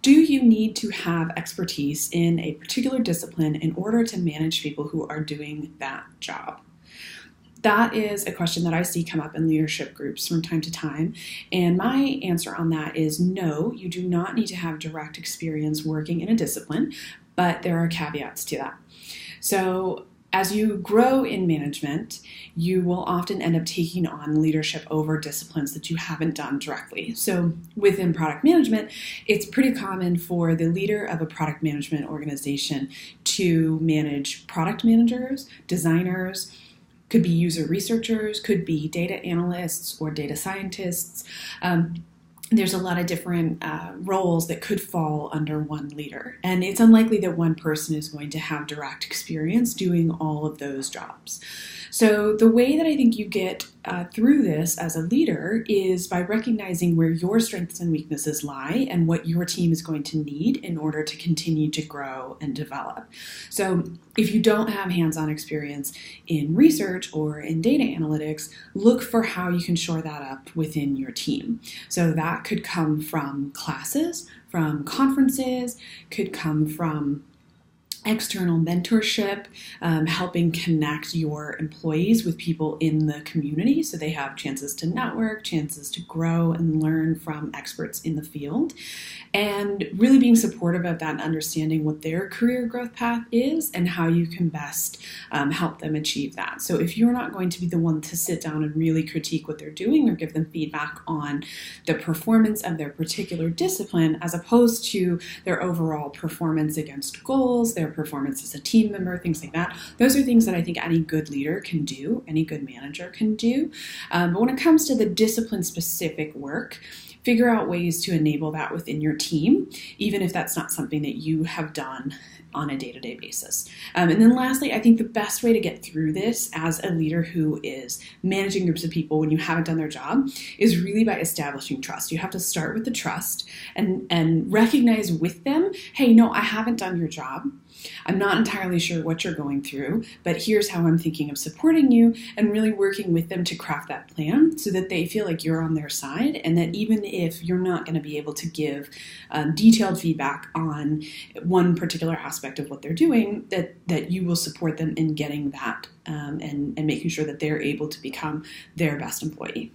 Do you need to have expertise in a particular discipline in order to manage people who are doing that job? That is a question that I see come up in leadership groups from time to time. And my answer on that is no, you do not need to have direct experience working in a discipline, but there are caveats to that. So as you grow in management, you will often end up taking on leadership over disciplines that you haven't done directly. So within product management, it's pretty common for the leader of a product management organization to manage product managers, designers, could be user researchers, could be data analysts or data scientists. There's a lot of different roles that could fall under one leader. And it's unlikely that one person is going to have direct experience doing all of those jobs. So the way that I think you get through this as a leader is by recognizing where your strengths and weaknesses lie and what your team is going to need in order to continue to grow and develop. So if you don't have hands-on experience in research or in data analytics, look for how you can shore that up within your team. So that could come from classes, from conferences, could come from external mentorship, helping connect your employees with people in the community so they have chances to network, chances to grow and learn from experts in the field, and really being supportive of that and understanding what their career growth path is and how you can best help them achieve that. So if you're not going to be the one to sit down and really critique what they're doing or give them feedback on the performance of their particular discipline as opposed to their overall performance against goals, their performance as a team member, things like that. Those are things that I think any good leader can do, any good manager can do. But when it comes to the discipline-specific work, figure out ways to enable that within your team, even if that's not something that you have done on a day-to-day basis. And then lastly, I think the best way to get through this as a leader who is managing groups of people when you haven't done their job is really by establishing trust. You have to start with the trust and recognize with them, hey, no, I haven't done your job. I'm not entirely sure what you're going through, but here's how I'm thinking of supporting you, and really working with them to craft that plan so that they feel like you're on their side, and that even if you're not going to be able to give detailed feedback on one particular aspect of what they're doing, that you will support them in getting that and making sure that they're able to become their best employee.